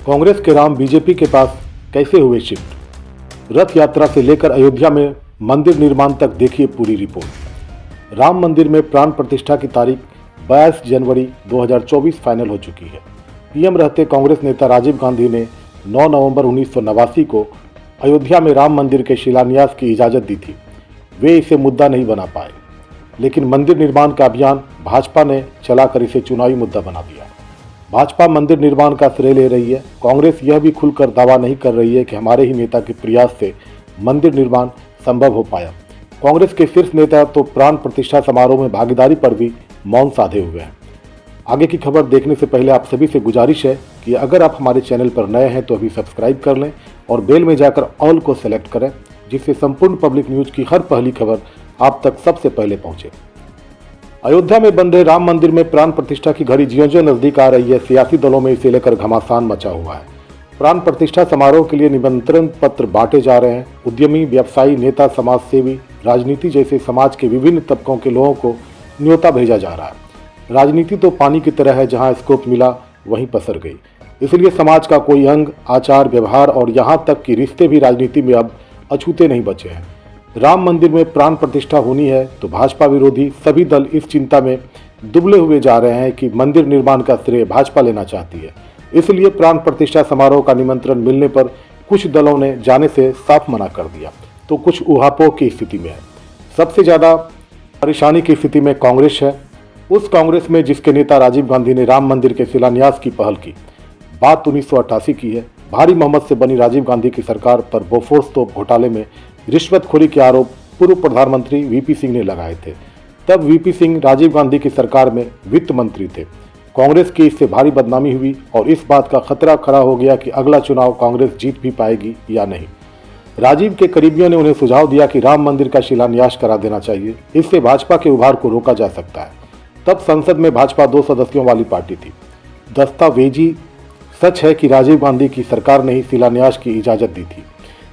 कांग्रेस के राम बीजेपी के पास कैसे हुए शिफ्ट? रथ यात्रा से लेकर अयोध्या में मंदिर निर्माण तक देखिए पूरी रिपोर्ट। राम मंदिर में प्राण प्रतिष्ठा की तारीख 22 जनवरी 2024 फाइनल हो चुकी है। पीएम रहते कांग्रेस नेता राजीव गांधी ने 9 नवंबर 1989 को अयोध्या में राम मंदिर के शिलान्यास की इजाज़त दी थी। वे इसे मुद्दा नहीं बना पाए, लेकिन मंदिर निर्माण का अभियान भाजपा ने चलाकर इसे चुनावी मुद्दा बना दिया। भाजपा मंदिर निर्माण का श्रेय ले रही है। कांग्रेस यह भी खुलकर दावा नहीं कर रही है कि हमारे ही नेता के प्रयास से मंदिर निर्माण संभव हो पाया। कांग्रेस के शीर्ष नेता तो प्राण प्रतिष्ठा समारोह में भागीदारी पर भी मौन साधे हुए हैं। आगे की खबर देखने से पहले आप सभी से गुजारिश है कि अगर आप हमारे चैनल पर नए हैं तो अभी सब्सक्राइब कर लें और बेल में जाकर ऑल को सेलेक्ट करें, जिससे संपूर्ण पब्लिक न्यूज की हर पहली खबर आप तक सबसे पहले पहुंचे। अयोध्या में बन रहे राम मंदिर में प्राण प्रतिष्ठा की घड़ी ज्यों-ज्यों नजदीक आ रही है, सियासी दलों में इसे लेकर घमासान मचा हुआ है। प्राण प्रतिष्ठा समारोह के लिए निमंत्रण पत्र बांटे जा रहे हैं। उद्यमी, व्यवसायी, नेता, समाज सेवी, राजनीति जैसे समाज के विभिन्न तबकों के लोगों को न्योता भेजा जा रहा है। राजनीति तो पानी की तरह है, जहां स्कोप मिला वहीं पसर गई। इसलिए समाज का कोई अंग, आचार, व्यवहार और यहाँ तक कि रिश्ते भी राजनीति में अब अछूते नहीं बचे हैं। राम मंदिर में प्राण प्रतिष्ठा होनी है तो भाजपा विरोधी सभी दल इस चिंता में दुबले हुए जा रहे हैं कि मंदिर निर्माण का श्रेय भाजपा लेना चाहती है। इसलिए प्राण प्रतिष्ठा समारोह का निमंत्रण मिलने पर कुछ दलों ने जाने से साफ मना कर दिया, तो कुछ ऊहापोह की स्थिति में है। सबसे ज़्यादा परेशानी की स्थिति में कांग्रेस है। उस कांग्रेस में जिसके नेता राजीव गांधी ने राम मंदिर के शिलान्यास की पहल की। बात 1988 की है। भारी मोहम्मद से बनी राजीव गांधी की सरकार पर बोफोर्स तोप घोटाले में रिश्वतखोरी के आरोप पूर्व प्रधानमंत्री वीपी सिंह ने लगाए थे। तब वीपी सिंह राजीव गांधी की सरकार में वित्त मंत्री थे। कांग्रेस की इससे भारी बदनामी हुई और इस बात का खतरा खड़ा हो गया कि अगला चुनाव कांग्रेस जीत भी पाएगी या नहीं। राजीव के करीबियों ने उन्हें सुझाव दिया कि राम मंदिर का शिलान्यास करा देना चाहिए, इससे भाजपा के उभार को रोका जा सकता है। तब संसद में भाजपा 2 सदस्यों वाली पार्टी थी। दस्तावेजी सच है कि राजीव गांधी की सरकार ने ही शिलान्यास की इजाज़त दी थी,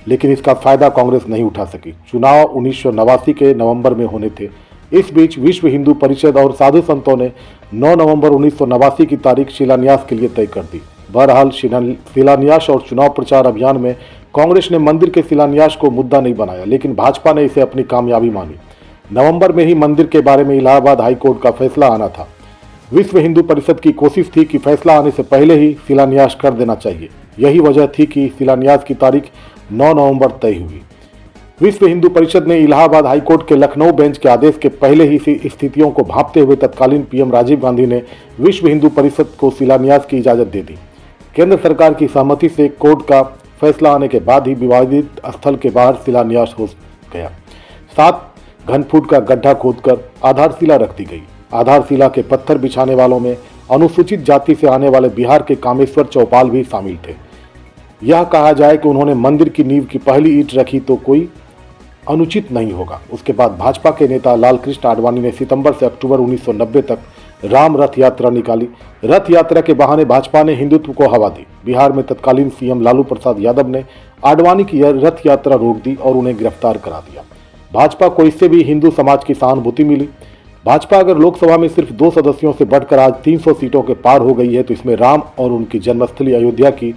लेकिन इसका फायदा कांग्रेस नहीं उठा सकी। चुनाव 1989 के नवंबर में होने थे। इस बीच विश्व हिंदू परिषद और साधु संतों ने 9 नवंबर 1989 की तारीख शिलान्यास के लिए तय कर दी। बहरहाल शिलान्यास और चुनाव प्रचार अभियान में कांग्रेस ने मंदिर के शिलान्यास को मुद्दा नहीं बनाया, लेकिन भाजपा ने इसे अपनी कामयाबी मानी। नवंबर में ही मंदिर के बारे में इलाहाबाद हाईकोर्ट का फैसला आना था। विश्व हिंदू परिषद की कोशिश थी कि फैसला आने से पहले ही शिलान्यास कर देना चाहिए। यही वजह थी कि शिलान्यास की तारीख 9 नवंबर तय हुई। विश्व हिंदू परिषद ने इलाहाबाद हाईकोर्ट के लखनऊ बेंच के आदेश के पहले ही स्थितियों को भांपते हुए तत्कालीन पीएम राजीव गांधी ने विश्व हिंदू परिषद को शिलान्यास की इजाज़त दे दी। केंद्र सरकार की सहमति से कोर्ट का फैसला आने के बाद ही विवादित स्थल के बाहर शिलान्यास हो गया। 7 घन फुट का गड्ढा खोदकर आधारशिला रख दी गई। आधारशिला के पत्थर बिछाने वालों में अनुसूचित जाति से आने वाले बिहार के कामेश्वर चौपाल भी शामिल थे। यह कहा जाए कि उन्होंने मंदिर की नींव की पहली ईंट रखी तो कोई अनुचित नहीं होगा। उसके बाद भाजपा के नेता लालकृष्ण आडवाणी ने सितंबर से अक्टूबर 1990 तक राम रथ यात्रा निकाली। रथ यात्रा के बहाने भाजपा ने हिंदुत्व को हवा दी। बिहार में तत्कालीन सीएम लालू प्रसाद यादव ने आडवाणी की रथ यात्रा रोक दी और उन्हें गिरफ्तार करा दिया। भाजपा को इससे भी हिंदू समाज की सहानुभूति मिली। भाजपा अगर लोकसभा में सिर्फ 2 सदस्यों से बढ़कर आज 300 सीटों के पार हो गई है तो इसमें राम और उनकी जन्मस्थली अयोध्या की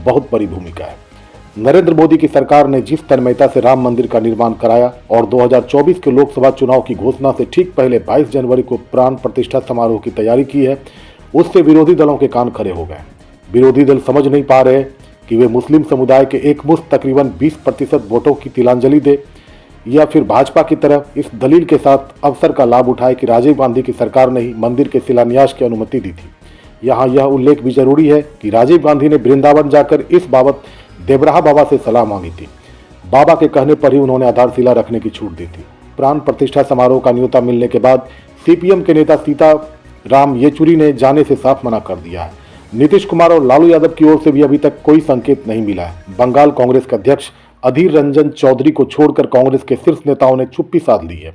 बहुत बड़ी भूमिका है। नरेंद्र मोदी की सरकार ने जिस तन्मयता से राम मंदिर का निर्माण कराया और 2024 के लोकसभा चुनाव की घोषणा से ठीक पहले 22 जनवरी को प्राण प्रतिष्ठा समारोह की तैयारी की है, उससे विरोधी दलों के कान खड़े हो गए। विरोधी दल समझ नहीं पा रहे कि वे मुस्लिम समुदाय के एकमुश्त तकरीबन 20% वोटों की तिलांजलि दे या फिर भाजपा की तरफ इस दलील के साथ अवसर का लाभ उठाए कि राजीव गांधी की सरकार ने ही मंदिर के शिलान्यास की अनुमति दी थी। यहाँ यह उल्लेख भी जरूरी है कि राजीव गांधी ने वृंदावन जाकर इस बाबत देवराहा बाबा से सलाह मांगी थी। बाबा के कहने पर ही उन्होंने आधारशिला रखने की छूट दी थी। प्राण प्रतिष्ठा समारोह का न्योता मिलने के बाद सीपीएम के नेता सीताराम येचुरी ने जाने से साफ मना कर दिया है। नीतीश कुमार और लालू यादव की ओर से भी अभी तक कोई संकेत नहीं मिला है। बंगाल कांग्रेस के अध्यक्ष अधीर रंजन चौधरी को छोड़कर कांग्रेस के शीर्ष नेताओं ने चुप्पी साध ली है।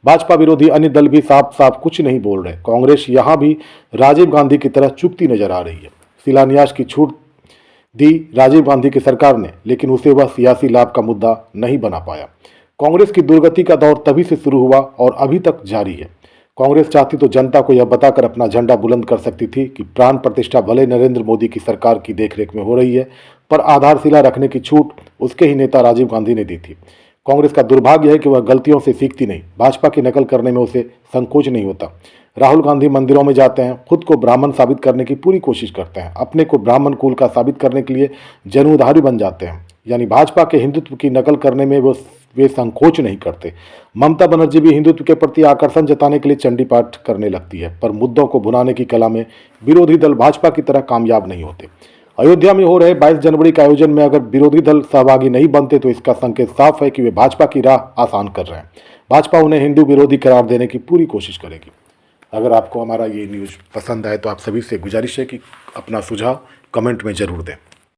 भाजपा विरोधी अन्य दल भी साफ साफ कुछ नहीं बोल रहे। कांग्रेस यहां भी राजीव गांधी की तरह चुपती नजर आ रही है। शिलान्यास की छूट दी राजीव गांधी की सरकार ने, लेकिन उसे वह सियासी लाभ का मुद्दा नहीं बना पाया। कांग्रेस की दुर्गति का दौर तभी से शुरू हुआ और अभी तक जारी है। कांग्रेस चाहती तो जनता को यह बताकर अपना झंडा बुलंद कर सकती थी कि प्राण प्रतिष्ठा भले नरेंद्र मोदी की सरकार की देखरेख में हो रही है, पर आधारशिला रखने की छूट उसके ही नेता राजीव गांधी ने दी थी। कांग्रेस का दुर्भाग्य है कि वह गलतियों से सीखती नहीं, भाजपा की नकल करने में उसे संकोच नहीं होता। राहुल गांधी मंदिरों में जाते हैं, खुद को ब्राह्मण साबित करने की पूरी कोशिश करते हैं, अपने को ब्राह्मण कुल का साबित करने के लिए जन बन जाते हैं। यानी भाजपा के हिंदुत्व की नकल करने में वे संकोच नहीं करते। ममता बनर्जी भी हिंदुत्व के प्रति आकर्षण जताने के लिए चंडी पाठ करने लगती है, पर मुद्दों को भुनाने की कला में विरोधी दल भाजपा की तरह कामयाब नहीं होते। अयोध्या में हो रहे 22 जनवरी के आयोजन में अगर विरोधी दल सहभागी नहीं बनते तो इसका संकेत साफ है कि वे भाजपा की राह आसान कर रहे हैं। भाजपा उन्हें हिंदू विरोधी करार देने की पूरी कोशिश करेगी। अगर आपको हमारा ये न्यूज़ पसंद आए तो आप सभी से गुजारिश है कि अपना सुझाव कमेंट में जरूर दें।